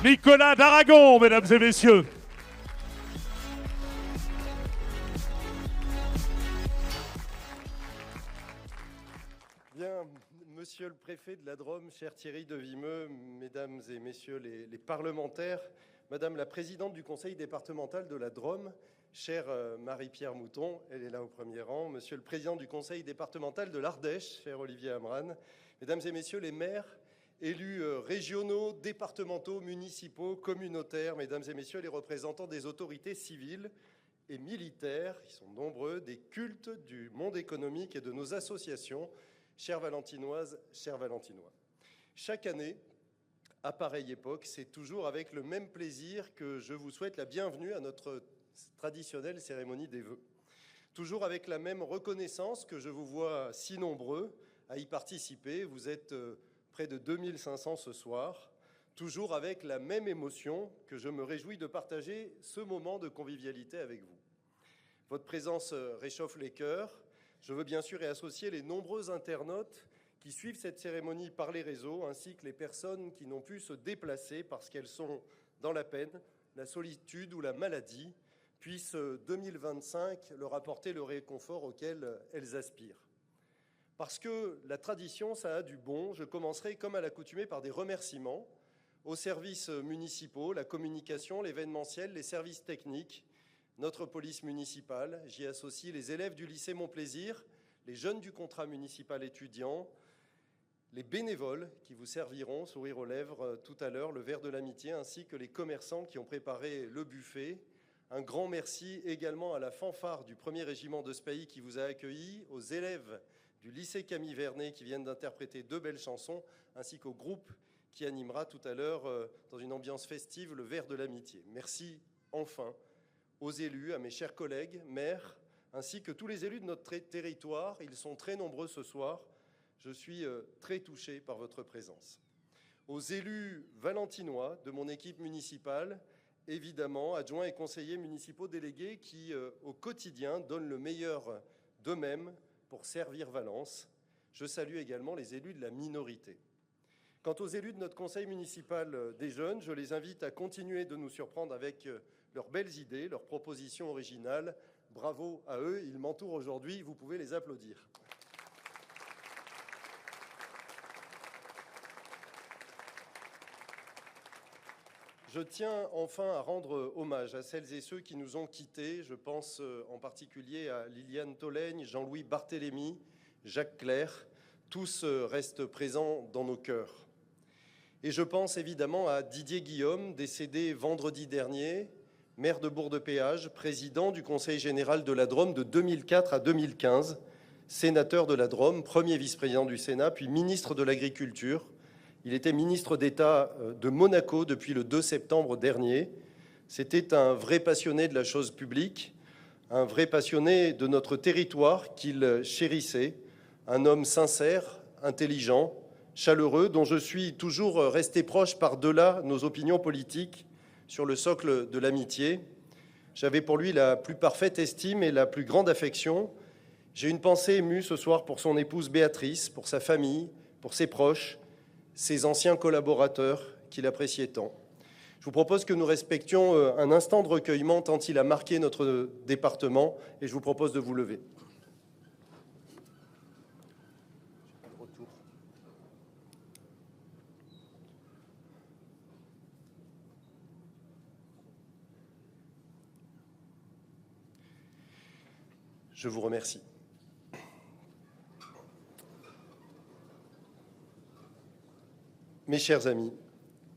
Nicolas d'Aragon, mesdames et messieurs. Bien, monsieur le préfet de la Drôme, cher Thierry de Vimeux, mesdames et messieurs les parlementaires, madame la présidente du conseil départemental de la Drôme, chère Marie-Pierre Mouton, elle est là au premier rang, monsieur le président du conseil départemental de l'Ardèche, cher Olivier Amran, mesdames et messieurs les maires, élus régionaux, départementaux, municipaux, communautaires, mesdames et messieurs les représentants des autorités civiles et militaires, qui sont nombreux, des cultes, du monde économique et de nos associations, chères Valentinoises, chers Valentinois. Chaque année, à pareille époque, c'est toujours avec le même plaisir que je vous souhaite la bienvenue à notre traditionnelle cérémonie des vœux. Toujours avec la même reconnaissance que je vous vois si nombreux à y participer. Vous êtes près de 2500 ce soir. Toujours avec la même émotion que je me réjouis de partager ce moment de convivialité avec vous. Votre présence réchauffe les cœurs. Je veux bien sûr y associer les nombreux internautes qui suivent cette cérémonie par les réseaux, ainsi que les personnes qui n'ont pu se déplacer parce qu'elles sont dans la peine, la solitude ou la maladie, puisse 2025 leur apporter le réconfort auquel elles aspirent. Parce que la tradition, ça a du bon, je commencerai comme à l'accoutumée par des remerciements aux services municipaux, la communication, l'événementiel, les services techniques, notre police municipale. J'y associe les élèves du lycée Mon-Plaisir, les jeunes du contrat municipal étudiant, les bénévoles qui vous serviront, sourire aux lèvres, tout à l'heure, le verre de l'amitié, ainsi que les commerçants qui ont préparé le buffet. Un grand merci également à la fanfare du 1er régiment de Spahi qui vous a accueilli, aux élèves du lycée Camille Vernet qui viennent d'interpréter 2 belles chansons, ainsi qu'au groupe qui animera tout à l'heure, dans une ambiance festive, le verre de l'amitié. Merci enfin aux élus, à mes chers collègues, maires, ainsi que tous les élus de notre territoire. Ils sont très nombreux ce soir. Je suis très touché par votre présence. Aux élus valentinois de mon équipe municipale, évidemment, adjoints et conseillers municipaux délégués qui, au quotidien, donnent le meilleur d'eux-mêmes pour servir Valence. Je salue également les élus de la minorité. Quant aux élus de notre conseil municipal des jeunes, je les invite à continuer de nous surprendre avec leurs belles idées, leurs propositions originales. Bravo à eux, ils m'entourent aujourd'hui, vous pouvez les applaudir. Je tiens enfin à rendre hommage à celles et ceux qui nous ont quittés. Je pense en particulier à Liliane Tolègne, Jean-Louis Barthélémy, Jacques Clerc. Tous restent présents dans nos cœurs. Et je pense évidemment à Didier Guillaume, décédé vendredi dernier, maire de Bourg-de-Péage, président du Conseil général de la Drôme de 2004 à 2015, sénateur de la Drôme, premier vice-président du Sénat, puis ministre de l'Agriculture. Il était ministre d'État de Monaco depuis le 2 septembre dernier. C'était un vrai passionné de la chose publique, un vrai passionné de notre territoire qu'il chérissait, un homme sincère, intelligent, chaleureux, dont je suis toujours resté proche par-delà nos opinions politiques sur le socle de l'amitié. J'avais pour lui la plus parfaite estime et la plus grande affection. J'ai une pensée émue ce soir pour son épouse Béatrice, pour sa famille, pour ses proches, ses anciens collaborateurs qu'il appréciait tant. Je vous propose que nous respections un instant de recueillement tant il a marqué notre département et je vous propose de vous lever. Je vous remercie. Mes chers amis,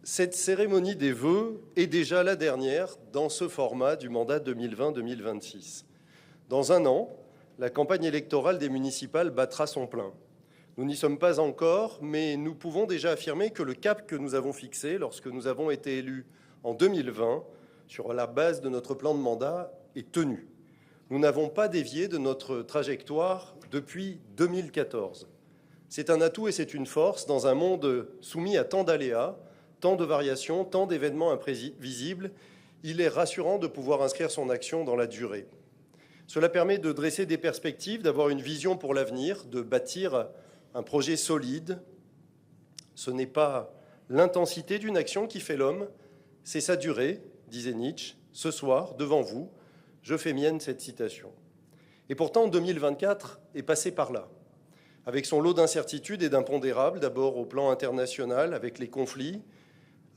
cette cérémonie des vœux est déjà la dernière dans ce format du mandat 2020-2026. Dans un an, la campagne électorale des municipales battra son plein. Nous n'y sommes pas encore, mais nous pouvons déjà affirmer que le cap que nous avons fixé lorsque nous avons été élus en 2020, sur la base de notre plan de mandat, est tenu. Nous n'avons pas dévié de notre trajectoire depuis 2014. C'est un atout et c'est une force dans un monde soumis à tant d'aléas, tant de variations, tant d'événements imprévisibles. Il est rassurant de pouvoir inscrire son action dans la durée. Cela permet de dresser des perspectives, d'avoir une vision pour l'avenir, de bâtir un projet solide. Ce n'est pas l'intensité d'une action qui fait l'homme, C'est sa durée, disait Nietzsche. Ce soir, devant vous, je fais mienne cette citation. Et pourtant, 2024 est passé par là, avec son lot d'incertitudes et d'impondérables, d'abord au plan international, avec les conflits,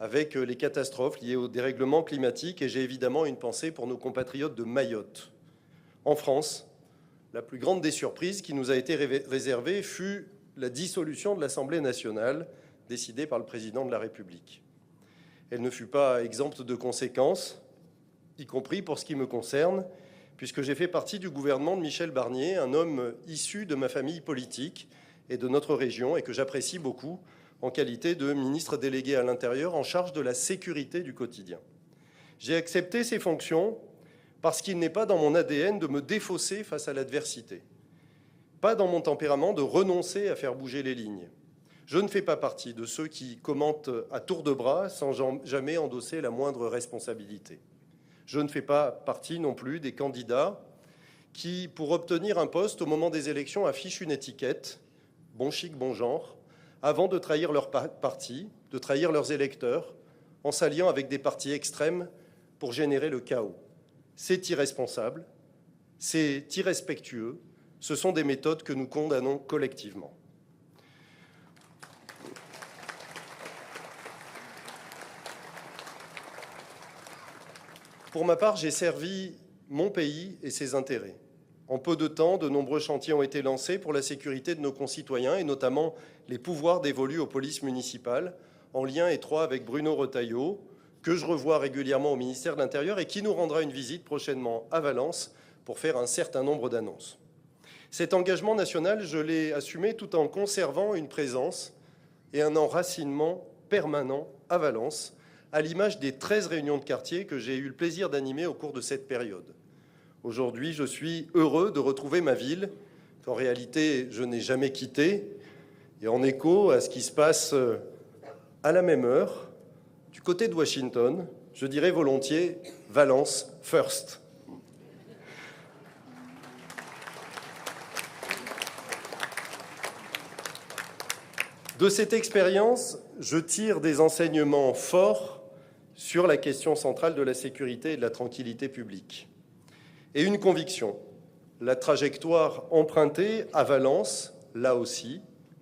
avec les catastrophes liées au dérèglement climatique, et j'ai évidemment une pensée pour nos compatriotes de Mayotte. En France, la plus grande des surprises qui nous a été réservée fut la dissolution de l'Assemblée nationale, décidée par le président de la République. Elle ne fut pas exempte de conséquences, y compris pour ce qui me concerne, puisque j'ai fait partie du gouvernement de Michel Barnier, un homme issu de ma famille politique et de notre région, et que j'apprécie beaucoup en qualité de ministre délégué à l'Intérieur en charge de la sécurité du quotidien. J'ai accepté ces fonctions parce qu'il n'est pas dans mon ADN de me défausser face à l'adversité, pas dans mon tempérament de renoncer à faire bouger les lignes. Je ne fais pas partie de ceux qui commentent à tour de bras sans jamais endosser la moindre responsabilité. Je ne fais pas partie non plus des candidats qui, pour obtenir un poste au moment des élections, affichent une étiquette, bon chic, bon genre, avant de trahir leur parti, de trahir leurs électeurs, en s'alliant avec des partis extrêmes pour générer le chaos. C'est irresponsable, c'est irrespectueux, ce sont des méthodes que nous condamnons collectivement. Pour ma part, j'ai servi mon pays et ses intérêts. En peu de temps, de nombreux chantiers ont été lancés pour la sécurité de nos concitoyens et notamment les pouvoirs dévolus aux polices municipales, en lien étroit avec Bruno Retailleau, que je revois régulièrement au ministère de l'Intérieur et qui nous rendra une visite prochainement à Valence pour faire un certain nombre d'annonces. Cet engagement national, je l'ai assumé tout en conservant une présence et un enracinement permanent à Valence, à l'image des 13 réunions de quartier que j'ai eu le plaisir d'animer au cours de cette période. Aujourd'hui, je suis heureux de retrouver ma ville, qu'en réalité, je n'ai jamais quittée, et en écho à ce qui se passe à la même heure, du côté de Washington, je dirais volontiers « Valence first ». De cette expérience, je tire des enseignements forts sur la question centrale de la sécurité et de la tranquillité publique. Et une conviction, la trajectoire empruntée à Valence, là aussi,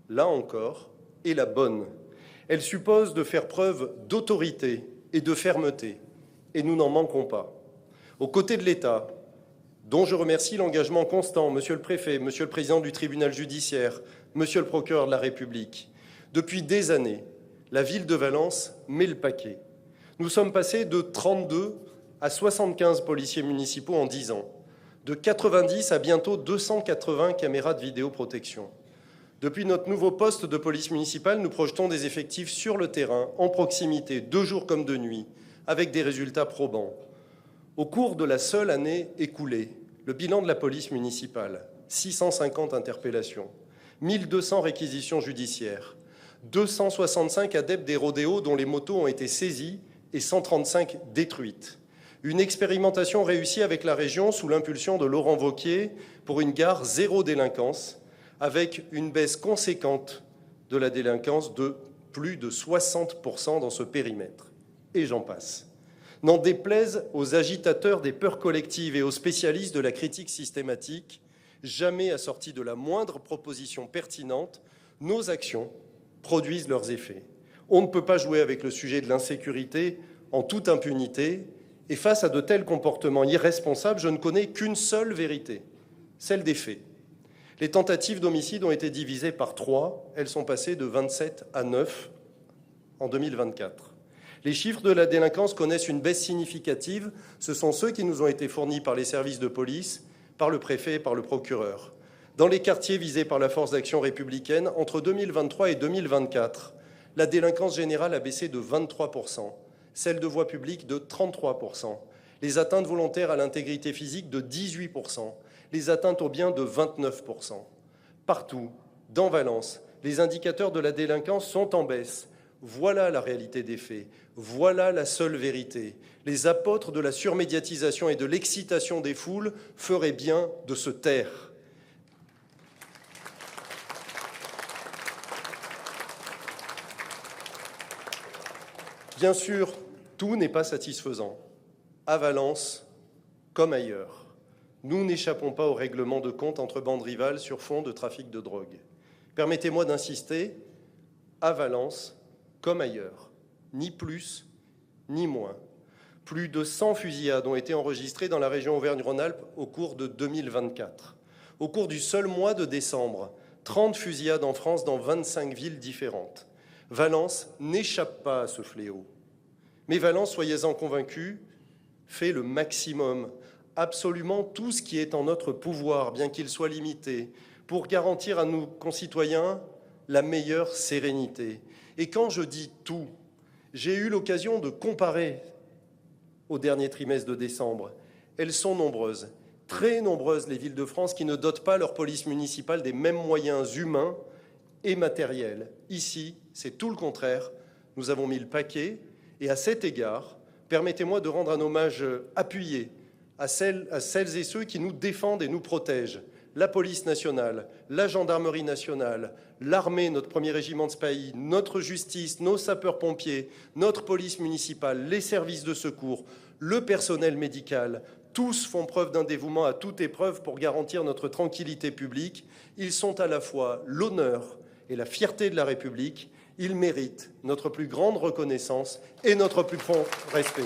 là encore, est la bonne. Elle suppose de faire preuve d'autorité et de fermeté, et nous n'en manquons pas. Aux côtés de l'État, dont je remercie l'engagement constant, Monsieur le Préfet, Monsieur le Président du tribunal judiciaire, Monsieur le Procureur de la République, depuis des années, la ville de Valence met le paquet. Nous sommes passés de 32 à 75 policiers municipaux en 10 ans, de 90 à bientôt 280 caméras de vidéoprotection. Depuis notre nouveau poste de police municipale, nous projetons des effectifs sur le terrain, en proximité, de jour comme de nuit, avec des résultats probants. Au cours de la seule année écoulée, le bilan de la police municipale, 650 interpellations, 1200 réquisitions judiciaires, 265 adeptes des rodéos dont les motos ont été saisies et 135 détruites. Une expérimentation réussie avec la région sous l'impulsion de Laurent Wauquiez pour une gare zéro délinquance, avec une baisse conséquente de la délinquance de plus de 60% dans ce périmètre. Et j'en passe. N'en déplaise aux agitateurs des peurs collectives et aux spécialistes de la critique systématique, jamais assorties de la moindre proposition pertinente, nos actions produisent leurs effets. On ne peut pas jouer avec le sujet de l'insécurité en toute impunité, et face à de tels comportements irresponsables, je ne connais qu'une seule vérité, celle des faits. Les tentatives d'homicide ont été divisées par 3, elles sont passées de 27 à 9 en 2024. Les chiffres de la délinquance connaissent une baisse significative, ce sont ceux qui nous ont été fournis par les services de police, par le préfet et par le procureur. Dans les quartiers visés par la Force d'action républicaine, entre 2023 et 2024, la délinquance générale a baissé de 23%, celle de voie publique de 33%, les atteintes volontaires à l'intégrité physique de 18%, les atteintes aux biens de 29%. Partout, dans Valence, les indicateurs de la délinquance sont en baisse. Voilà la réalité des faits, voilà la seule vérité. Les apôtres de la surmédiatisation et de l'excitation des foules feraient bien de se taire. Bien sûr, Tout n'est pas satisfaisant, à Valence comme ailleurs. Nous n'échappons pas au règlement de compte entre bandes rivales sur fond de trafic de drogue. Permettez-moi d'insister, à Valence comme ailleurs, ni plus ni moins. Plus de 100 fusillades ont été enregistrées dans la région Auvergne-Rhône-Alpes au cours de 2024. Au cours du seul mois de décembre, 30 fusillades en France dans 25 villes différentes. Valence n'échappe pas à ce fléau. Mais Valence, soyez-en convaincus, fait le maximum, absolument tout ce qui est en notre pouvoir, bien qu'il soit limité, pour garantir à nos concitoyens la meilleure sérénité. Et quand je dis tout, j'ai eu l'occasion de comparer au dernier trimestre de décembre. Elles sont nombreuses, très nombreuses, les villes de France qui ne dotent pas leur police municipale des mêmes moyens humains et matériels. Ici, c'est tout le contraire. Nous avons mis le paquet et à cet égard, permettez-moi de rendre un hommage appuyé à celles et ceux qui nous défendent et nous protègent. La police nationale, la gendarmerie nationale, l'armée, notre premier régiment de Spahis, notre justice, nos sapeurs-pompiers, notre police municipale, les services de secours, le personnel médical, tous font preuve d'un dévouement à toute épreuve pour garantir notre tranquillité publique. Ils sont à la fois l'honneur et la fierté de la République. Ils méritent notre plus grande reconnaissance et notre plus profond respect.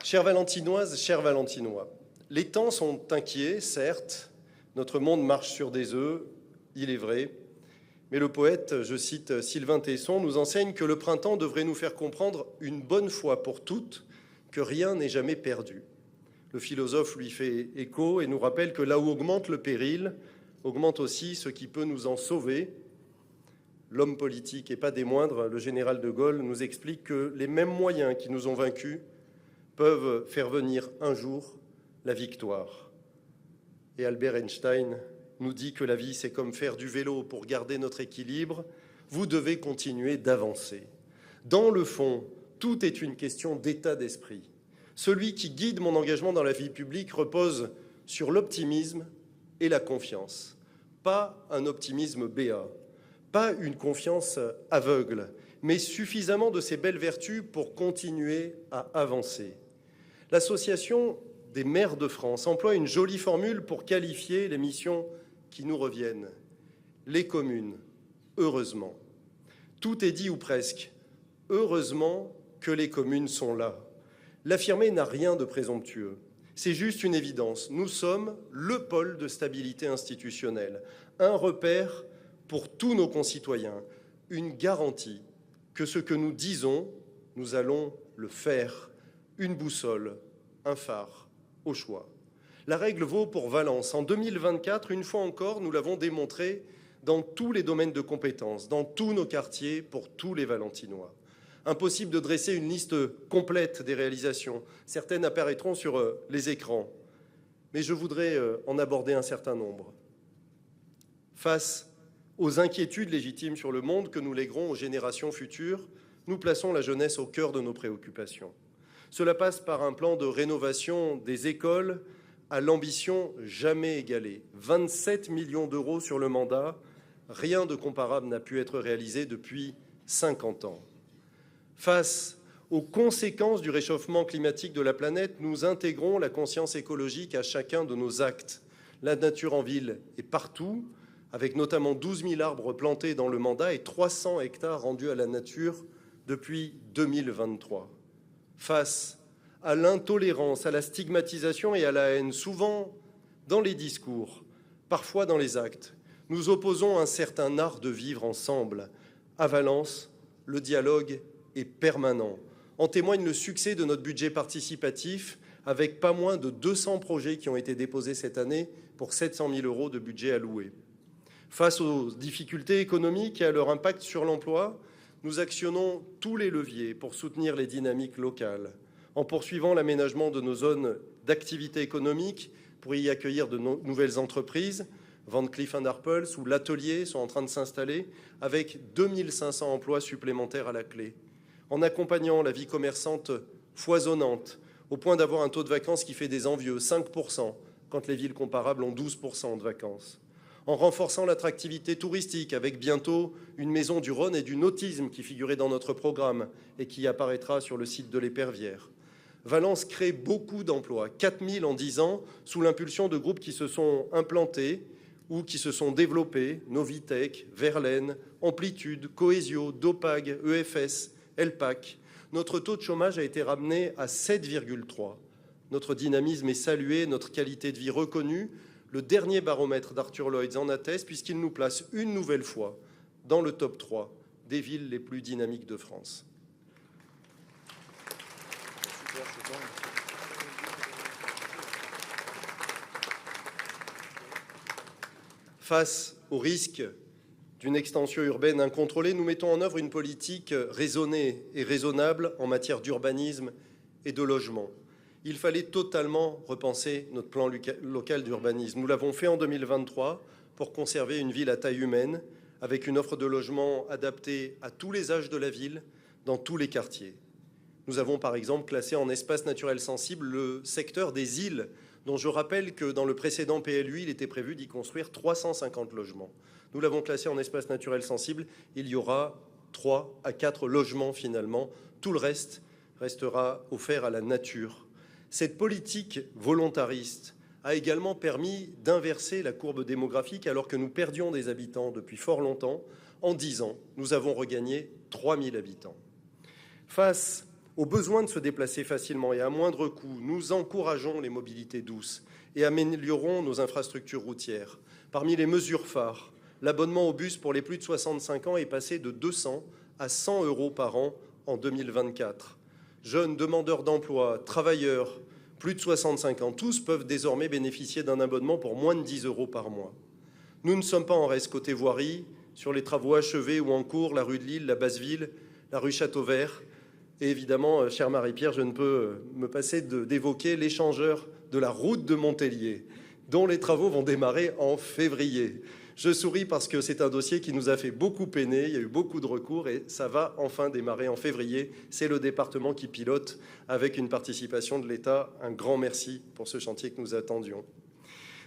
Chères Valentinoises, chers Valentinois, les temps sont inquiets, certes, notre monde marche sur des œufs, il est vrai, mais le poète, je cite Sylvain Tesson, nous enseigne que le printemps devrait nous faire comprendre une bonne fois pour toutes que rien n'est jamais perdu. Le philosophe lui fait écho et nous rappelle que là où augmente le péril, augmente aussi ce qui peut nous en sauver. L'homme politique, et pas des moindres, le général de Gaulle, nous explique que les mêmes moyens qui nous ont vaincus peuvent faire venir un jour la victoire. Et Albert Einstein nous dit que la vie, c'est comme faire du vélo pour garder notre équilibre. Vous devez continuer d'avancer. Dans le fond, tout est une question d'état d'esprit. Celui qui guide mon engagement dans la vie publique repose sur l'optimisme et la confiance. Pas un optimisme béat, pas une confiance aveugle, mais suffisamment de ces belles vertus pour continuer à avancer. L'Association des maires de France emploie une jolie formule pour qualifier les missions qui nous reviennent. Les communes, heureusement. Tout est dit ou presque. Heureusement que les communes sont là. L'affirmer n'a rien de présomptueux. C'est juste une évidence. Nous sommes le pôle de stabilité institutionnelle, un repère pour tous nos concitoyens, une garantie que ce que nous disons, nous allons le faire, une boussole, un phare, au choix. La règle vaut pour Valence. En 2024, une fois encore, nous l'avons démontré dans tous les domaines de compétences, dans tous nos quartiers, pour tous les Valentinois. Impossible de dresser une liste complète des réalisations. Certaines apparaîtront sur les écrans. Mais je voudrais en aborder un certain nombre. Face aux inquiétudes légitimes sur le monde que nous léguerons aux générations futures, nous plaçons la jeunesse au cœur de nos préoccupations. Cela passe par un plan de rénovation des écoles à l'ambition jamais égalée. 27 millions d'euros sur le mandat, rien de comparable n'a pu être réalisé depuis 50 ans. Face aux conséquences du réchauffement climatique de la planète, nous intégrons la conscience écologique à chacun de nos actes. La nature en ville est partout, avec notamment 12 000 arbres plantés dans le mandat et 300 hectares rendus à la nature depuis 2023. Face à l'intolérance, à la stigmatisation et à la haine, souvent dans les discours, parfois dans les actes, nous opposons un certain art de vivre ensemble. À Valence, le dialogue est permanent. En témoigne le succès de notre budget participatif, avec pas moins de 200 projets qui ont été déposés cette année pour 700 000 € de budget alloué. Face aux difficultés économiques et à leur impact sur l'emploi, nous actionnons tous les leviers pour soutenir les dynamiques locales, en poursuivant l'aménagement de nos zones d'activité économique pour y accueillir de nouvelles entreprises. Van Cleef & Arpels ou l'Atelier sont en train de s'installer avec 2500 emplois supplémentaires à la clé, en accompagnant la vie commerçante foisonnante, au point d'avoir un taux de vacances qui fait des envieux, 5%, quand les villes comparables ont 12% de vacances. En renforçant l'attractivité touristique avec bientôt une maison du Rhône et du nautisme qui figurait dans notre programme et qui apparaîtra sur le site de l'Épervière. Valence crée beaucoup d'emplois, 4000 en 10 ans, sous l'impulsion de groupes qui se sont implantés ou qui se sont développés, Novitec, Verlaine, Amplitude, Cohesio, Dopag, EFS, Elpac. Notre taux de chômage a été ramené à 7,3. Notre dynamisme est salué, notre qualité de vie reconnue. Le dernier baromètre d'Arthur Lloyds en atteste puisqu'il nous place une nouvelle fois dans le top 3 des villes les plus dynamiques de France. Face au risque d'une extension urbaine incontrôlée, nous mettons en œuvre une politique raisonnée et raisonnable en matière d'urbanisme et de logement. Il fallait totalement repenser notre plan local d'urbanisme. Nous l'avons fait en 2023 pour conserver une ville à taille humaine, avec une offre de logement adaptée à tous les âges de la ville, dans tous les quartiers. Nous avons par exemple classé en espace naturel sensible le secteur des îles, dont je rappelle que dans le précédent PLU, il était prévu d'y construire 350 logements. Nous l'avons classé en espace naturel sensible, il y aura 3 à 4 logements finalement. Tout le reste restera offert à la nature. Cette politique volontariste a également permis d'inverser la courbe démographique alors que nous perdions des habitants depuis fort longtemps. En 10 ans, nous avons regagné 3000 habitants. Face au besoin de se déplacer facilement et à moindre coût, nous encourageons les mobilités douces et améliorons nos infrastructures routières. Parmi les mesures phares, l'abonnement au bus pour les plus de 65 ans est passé de 200 à 100 € par an en 2024. Jeunes, demandeurs d'emploi, travailleurs, plus de 65 ans, tous peuvent désormais bénéficier d'un abonnement pour moins de 10 € par mois. Nous ne sommes pas en reste côté voirie, sur les travaux achevés ou en cours, la rue de Lille, la Basse-Ville, la rue Châteauvert. Et évidemment, chère Marie-Pierre, je ne peux me passer d'évoquer l'échangeur de la route de Montélier, dont les travaux vont démarrer en février. Je souris parce que c'est un dossier qui nous a fait beaucoup peiner, il y a eu beaucoup de recours et ça va enfin démarrer en février. C'est le département qui pilote avec une participation de l'État. Un grand merci pour ce chantier que nous attendions.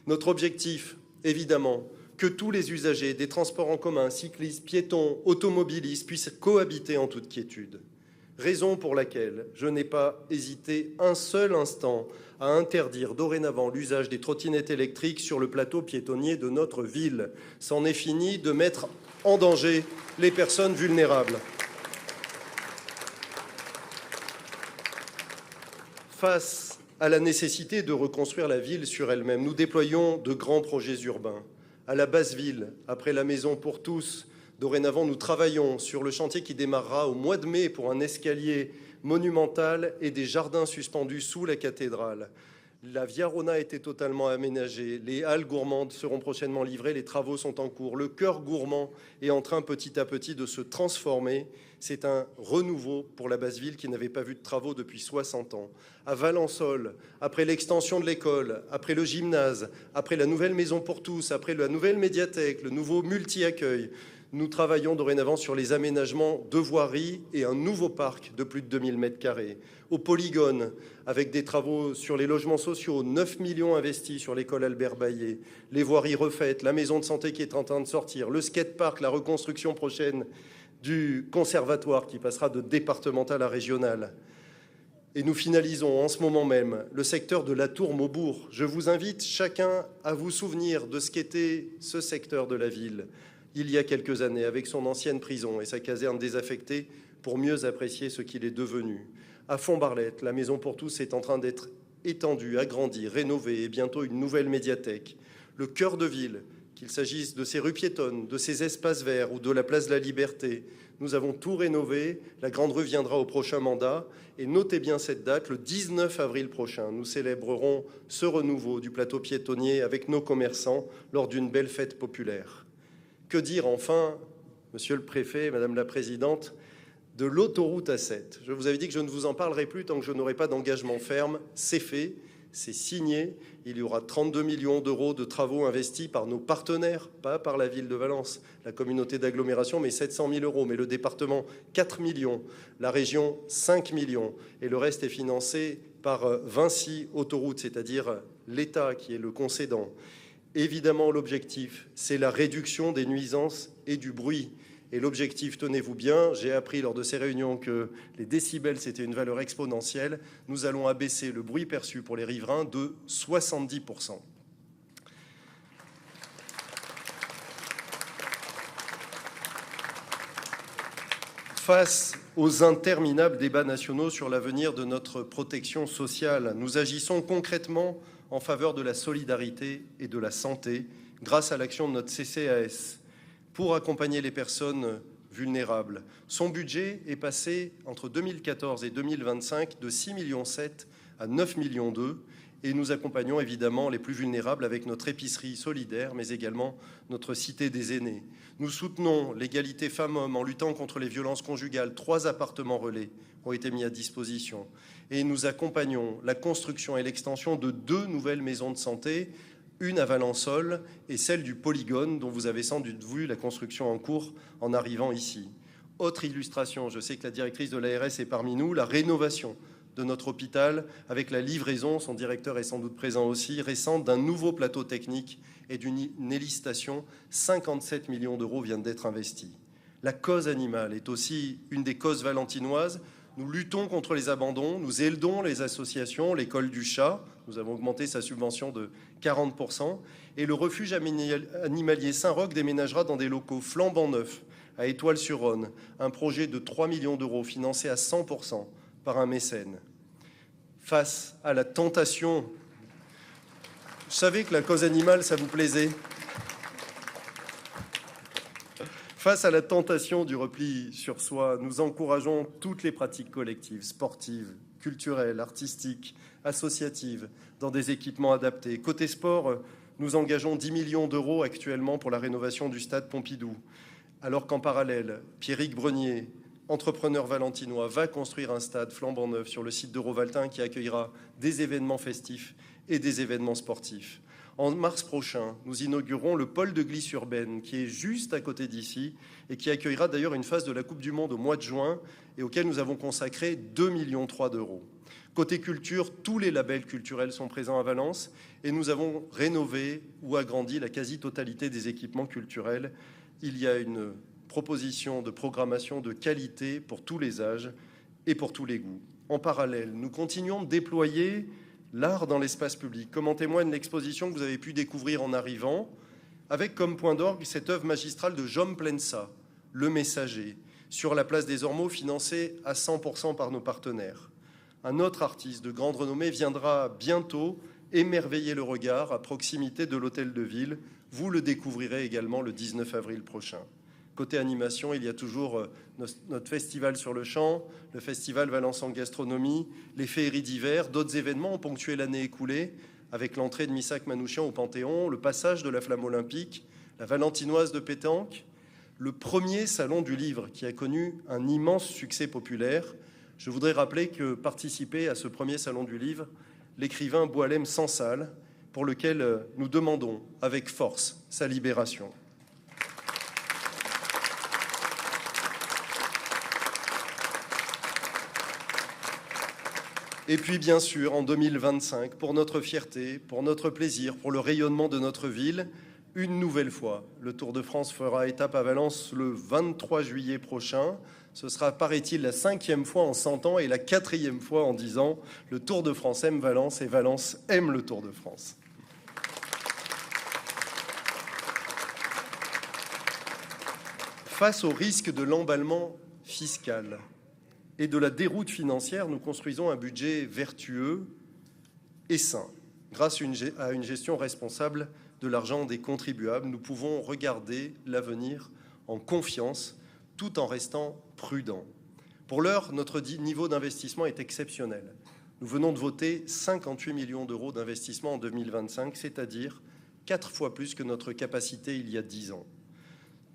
Notre objectif, évidemment, que tous les usagers des transports en commun, cyclistes, piétons, automobilistes puissent cohabiter en toute quiétude. Raison pour laquelle je n'ai pas hésité un seul instant à interdire dorénavant l'usage des trottinettes électriques sur le plateau piétonnier de notre ville. C'en est fini de mettre en danger les personnes vulnérables. Face à la nécessité de reconstruire la ville sur elle-même, nous déployons de grands projets urbains. À la Basse-Ville, après la maison pour tous, dorénavant, nous travaillons sur le chantier qui démarrera au mois de mai pour un escalier monumental et des jardins suspendus sous la cathédrale. La Via Rona a été totalement aménagée. Les halles gourmandes seront prochainement livrées. Les travaux sont en cours. Le cœur gourmand est en train petit à petit de se transformer. C'est un renouveau pour la Basse-Ville qui n'avait pas vu de travaux depuis 60 ans. À Valençol, après l'extension de l'école, après le gymnase, après la nouvelle maison pour tous, après la nouvelle médiathèque, le nouveau multi-accueil, nous travaillons dorénavant sur les aménagements de voiries et un nouveau parc de plus de 2000 m². Au Polygone, avec des travaux sur les logements sociaux, 9 millions investis sur l'école Albert Baillet, les voiries refaites, la maison de santé qui est en train de sortir, le skatepark, la reconstruction prochaine du conservatoire qui passera de départemental à régional. Et nous finalisons en ce moment même le secteur de la Tour-Maubourg. Je vous invite chacun à vous souvenir de ce qu'était ce secteur de la ville il y a quelques années, avec son ancienne prison et sa caserne désaffectée, pour mieux apprécier ce qu'il est devenu. À Font-Barlette, la maison pour tous est en train d'être étendue, agrandie, rénovée et bientôt une nouvelle médiathèque. Le cœur de ville, qu'il s'agisse de ses rues piétonnes, de ses espaces verts ou de la place de la Liberté, nous avons tout rénové. La Grande Rue viendra au prochain mandat. Et notez bien cette date, le 19 avril prochain, nous célébrerons ce renouveau du plateau piétonnier avec nos commerçants lors d'une belle fête populaire. Que dire enfin, Monsieur le Préfet, Madame la Présidente, de l'autoroute A7 ? Je vous avais dit que je ne vous en parlerai plus tant que je n'aurai pas d'engagement ferme. C'est fait, c'est signé. Il y aura 32 millions d'euros de travaux investis par nos partenaires, pas par la ville de Valence, la communauté d'agglomération, mais 700 000 euros. Mais le département, 4 millions. La région, 5 millions. Et le reste est financé par Vinci Autoroute, c'est-à-dire l'État qui est le concédant. Évidemment, l'objectif, c'est la réduction des nuisances et du bruit. Et l'objectif, tenez-vous bien, j'ai appris lors de ces réunions que les décibels, c'était une valeur exponentielle. Nous allons abaisser le bruit perçu pour les riverains de 70%. Face aux interminables débats nationaux sur l'avenir de notre protection sociale, nous agissons concrètement en faveur de la solidarité et de la santé grâce à l'action de notre CCAS pour accompagner les personnes vulnérables. Son budget est passé entre 2014 et 2025 de 6,7 millions à 9,2 millions et nous accompagnons évidemment les plus vulnérables avec notre épicerie solidaire, mais également notre cité des aînés. Nous soutenons l'égalité femmes-hommes en luttant contre les violences conjugales. 3 appartements relais ont été mis à disposition. Et nous accompagnons la construction et l'extension de 2 nouvelles maisons de santé, une à Valençol et celle du Polygone, dont vous avez sans doute vu la construction en cours en arrivant ici. Autre illustration, je sais que la directrice de l'ARS est parmi nous, la rénovation de notre hôpital avec la livraison, son directeur est sans doute présent aussi, récente d'un nouveau plateau technique et d'une hélice-station. 57 millions d'euros viennent d'être investis. La cause animale est aussi une des causes valentinoises. Nous luttons contre les abandons, nous aidons les associations, l'école du chat, nous avons augmenté sa subvention de 40%, et le refuge animalier Saint-Roch déménagera dans des locaux flambant neufs à Étoile-sur-Rhône, un projet de 3 millions d'euros financé à 100% par un mécène. Face à la tentation, je savais que la cause animale, ça vous plaisait. Face à la tentation du repli sur soi, nous encourageons toutes les pratiques collectives, sportives, culturelles, artistiques, associatives, dans des équipements adaptés. Côté sport, nous engageons 10 millions d'euros actuellement pour la rénovation du stade Pompidou, alors qu'en parallèle, Pierrick Brenier, entrepreneur valentinois, va construire un stade flambant neuf sur le site de Rovaltin qui accueillera des événements festifs et des événements sportifs. En mars prochain, nous inaugurerons le pôle de glisse urbaine qui est juste à côté d'ici et qui accueillera d'ailleurs une phase de la Coupe du Monde au mois de juin et auquel nous avons consacré 2,3 millions d'euros. Côté culture, tous les labels culturels sont présents à Valence et nous avons rénové ou agrandi la quasi-totalité des équipements culturels. Il y a une proposition de programmation de qualité pour tous les âges et pour tous les goûts. En parallèle, nous continuons de déployer l'art dans l'espace public, comme en témoigne l'exposition que vous avez pu découvrir en arrivant, avec comme point d'orgue cette œuvre magistrale de Jaume Plensa, Le Messager, sur la place des Ormeaux, financée à 100% par nos partenaires. Un autre artiste de grande renommée viendra bientôt émerveiller le regard à proximité de l'Hôtel de Ville. Vous le découvrirez également le 19 avril prochain. Côté animation, il y a toujours notre festival sur le champ, le festival Valence en gastronomie, les féeries d'hiver, d'autres événements ont ponctué l'année écoulée, avec l'entrée de Missak Manouchian au Panthéon, le passage de la flamme olympique, la Valentinoise de pétanque, le premier salon du livre qui a connu un immense succès populaire. Je voudrais rappeler que participait à ce premier salon du livre l'écrivain Boualem Sansal, pour lequel nous demandons avec force sa libération. Et puis, bien sûr, en 2025, pour notre fierté, pour notre plaisir, pour le rayonnement de notre ville, une nouvelle fois, le Tour de France fera étape à Valence le 23 juillet prochain. Ce sera, paraît-il, la 5e fois en 100 ans et la 4e fois en 10 ans. Le Tour de France aime Valence et Valence aime le Tour de France. Face au risque de l'emballement fiscal et de la déroute financière, nous construisons un budget vertueux et sain. Grâce à une gestion responsable de l'argent des contribuables, nous pouvons regarder l'avenir en confiance tout en restant prudents. Pour l'heure, notre niveau d'investissement est exceptionnel. Nous venons de voter 58 millions d'euros d'investissement en 2025, c'est-à-dire 4 fois plus que notre capacité il y a 10 ans.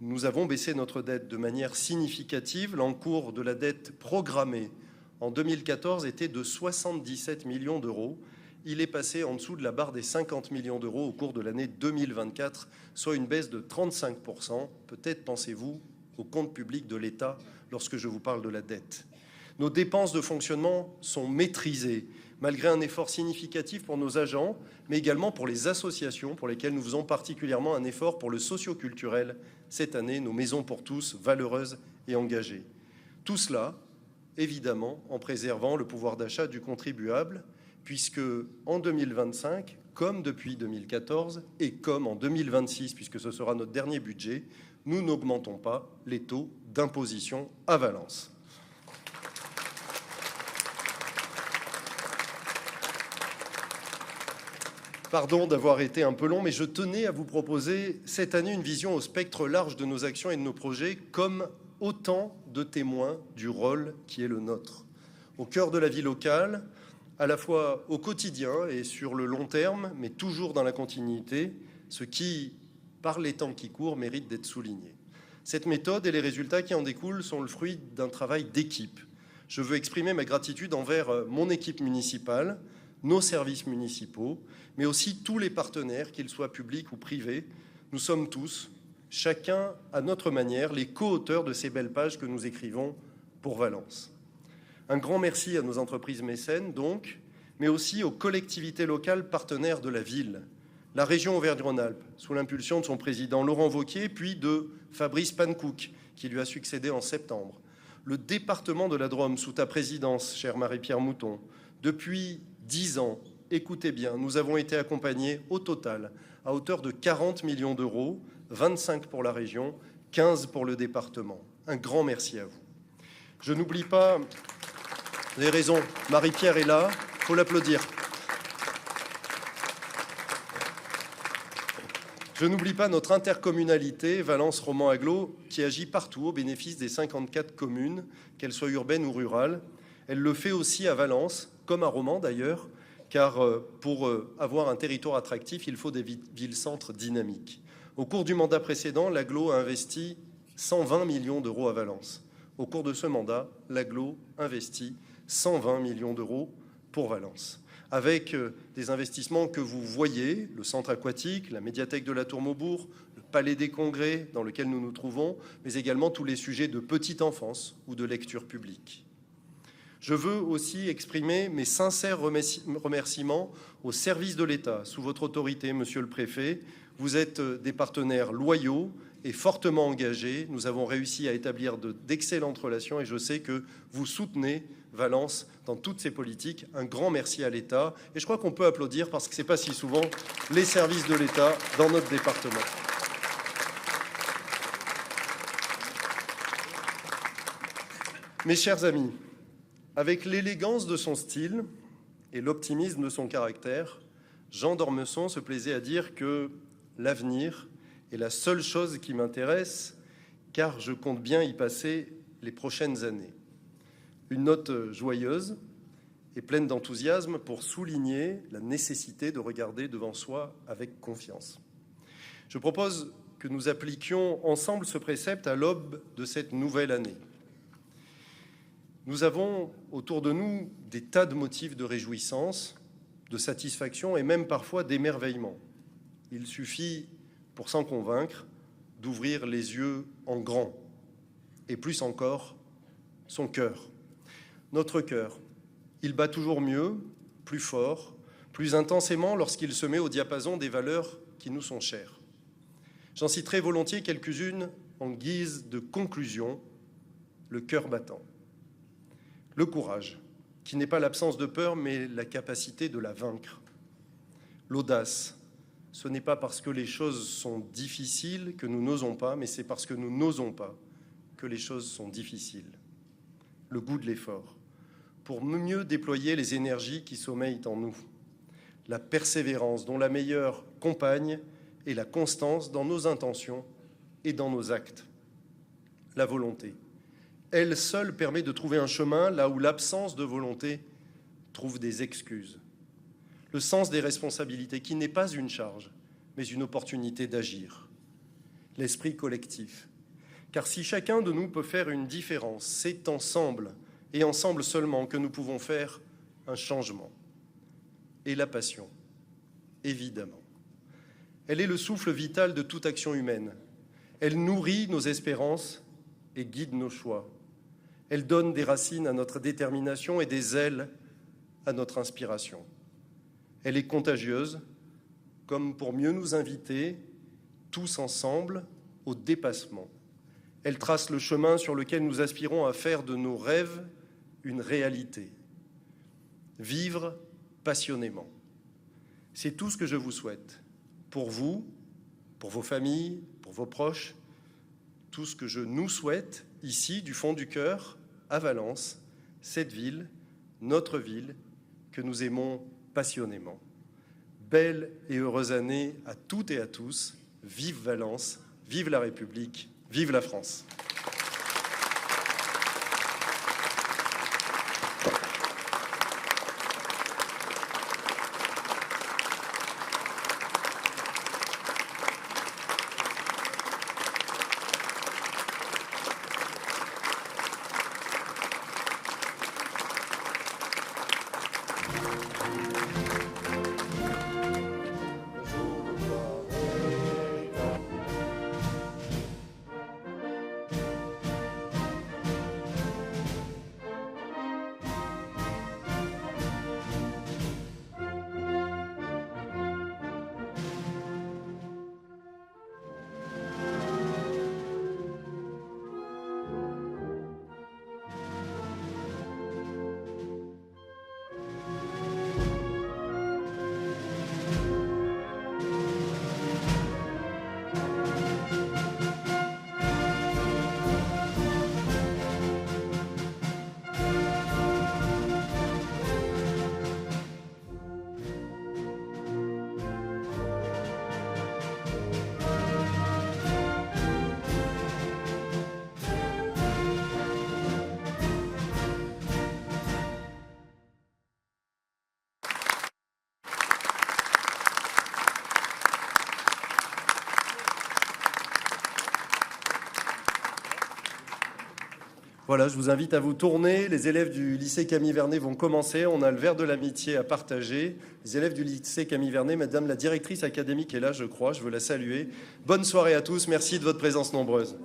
Nous avons baissé notre dette de manière significative. L'encours de la dette programmée en 2014 était de 77 millions d'euros. Il est passé en dessous de la barre des 50 millions d'euros au cours de l'année 2024, soit une baisse de 35%. Peut-être pensez-vous au compte public de l'État lorsque je vous parle de la dette. Nos dépenses de fonctionnement sont maîtrisées. malgré un effort significatif pour nos agents, mais également pour les associations pour lesquelles nous faisons particulièrement un effort pour le socio-culturel cette année, nos maisons pour tous, valeureuses et engagées. Tout cela, évidemment, en préservant le pouvoir d'achat du contribuable, puisque en 2025, comme depuis 2014 et comme en 2026, puisque ce sera notre dernier budget, nous n'augmentons pas les taux d'imposition à Valence. Pardon d'avoir été un peu long, mais je tenais à vous proposer cette année une vision au spectre large de nos actions et de nos projets comme autant de témoins du rôle qui est le nôtre. Au cœur de la vie locale, à la fois au quotidien et sur le long terme, mais toujours dans la continuité, ce qui, par les temps qui courent, mérite d'être souligné. Cette méthode et les résultats qui en découlent sont le fruit d'un travail d'équipe. Je veux exprimer ma gratitude envers mon équipe municipale, nos services municipaux, mais aussi tous les partenaires, qu'ils soient publics ou privés. Nous sommes tous, chacun à notre manière, les co-auteurs de ces belles pages que nous écrivons pour Valence. Un grand merci à nos entreprises mécènes, donc, mais aussi aux collectivités locales partenaires de la ville. La région Auvergne-Rhône-Alpes, sous l'impulsion de son président Laurent Wauquiez, puis de Fabrice Pankouk, qui lui a succédé en septembre. Le département de la Drôme, sous ta présidence, chère Marie-Pierre Mouton. Depuis 10 ans, écoutez bien, nous avons été accompagnés au total à hauteur de 40 millions d'euros, 25 pour la région, 15 pour le département. Un grand merci à vous. Je n'oublie pas, vous avez raison, Marie-Pierre est là, il faut l'applaudir. Je n'oublie pas notre intercommunalité, Valence Romand Agglo, qui agit partout au bénéfice des 54 communes, qu'elles soient urbaines ou rurales. Elle le fait aussi à Valence, comme à Romand d'ailleurs, car pour avoir un territoire attractif, il faut des villes-centres dynamiques. Au cours du mandat précédent, l'Agglo a investi 120 millions d'euros à Valence. Au cours de ce mandat, l'Agglo investit 120 millions d'euros pour Valence, avec des investissements que vous voyez, le centre aquatique, la médiathèque de la Tour Maubourg, le palais des congrès dans lequel nous nous trouvons, mais également tous les sujets de petite enfance ou de lecture publique. Je veux aussi exprimer mes sincères remerciements aux services de l'État, sous votre autorité, Monsieur le Préfet. Vous êtes des partenaires loyaux et fortement engagés. Nous avons réussi à établir d'excellentes relations et je sais que vous soutenez Valence dans toutes ses politiques. Un grand merci à l'État. Et je crois qu'on peut applaudir parce que ce n'est pas si souvent les services de l'État dans notre département. Mes chers amis, avec l'élégance de son style et l'optimisme de son caractère, Jean d'Ormesson se plaisait à dire que l'avenir est la seule chose qui m'intéresse, car je compte bien y passer les prochaines années. Une note joyeuse et pleine d'enthousiasme pour souligner la nécessité de regarder devant soi avec confiance. Je propose que nous appliquions ensemble ce précepte à l'aube de cette nouvelle année. Nous avons autour de nous des tas de motifs de réjouissance, de satisfaction et même parfois d'émerveillement. Il suffit, pour s'en convaincre, d'ouvrir les yeux en grand et plus encore, son cœur. Notre cœur, il bat toujours mieux, plus fort, plus intensément lorsqu'il se met au diapason des valeurs qui nous sont chères. J'en citerai volontiers quelques-unes en guise de conclusion. Le cœur battant. Le courage, qui n'est pas l'absence de peur, mais la capacité de la vaincre. L'audace, ce n'est pas parce que les choses sont difficiles que nous n'osons pas, mais c'est parce que nous n'osons pas que les choses sont difficiles. Le goût de l'effort, pour mieux déployer les énergies qui sommeillent en nous. La persévérance, dont la meilleure compagne est la constance dans nos intentions et dans nos actes. La volonté. Elle seule permet de trouver un chemin là où l'absence de volonté trouve des excuses. Le sens des responsabilités, qui n'est pas une charge, mais une opportunité d'agir. L'esprit collectif. Car si chacun de nous peut faire une différence, c'est ensemble, et ensemble seulement, que nous pouvons faire un changement. Et la passion, évidemment. Elle est le souffle vital de toute action humaine. Elle nourrit nos espérances et guide nos choix. Elle donne des racines à notre détermination et des ailes à notre inspiration. Elle est contagieuse, comme pour mieux nous inviter, tous ensemble, au dépassement. Elle trace le chemin sur lequel nous aspirons à faire de nos rêves une réalité. Vivre passionnément. C'est tout ce que je vous souhaite. Pour vous, pour vos familles, pour vos proches, tout ce que je nous souhaite, ici, du fond du cœur, à Valence, cette ville, notre ville, que nous aimons passionnément. Belle et heureuse année à toutes et à tous. Vive Valence, vive la République, vive la France. Voilà, je vous invite à vous tourner. Les élèves du lycée Camille Vernet vont commencer. On a le verre de l'amitié à partager. Les élèves du lycée Camille Vernet, madame la directrice académique est là, je crois. Je veux la saluer. Bonne soirée à tous. Merci de votre présence nombreuse.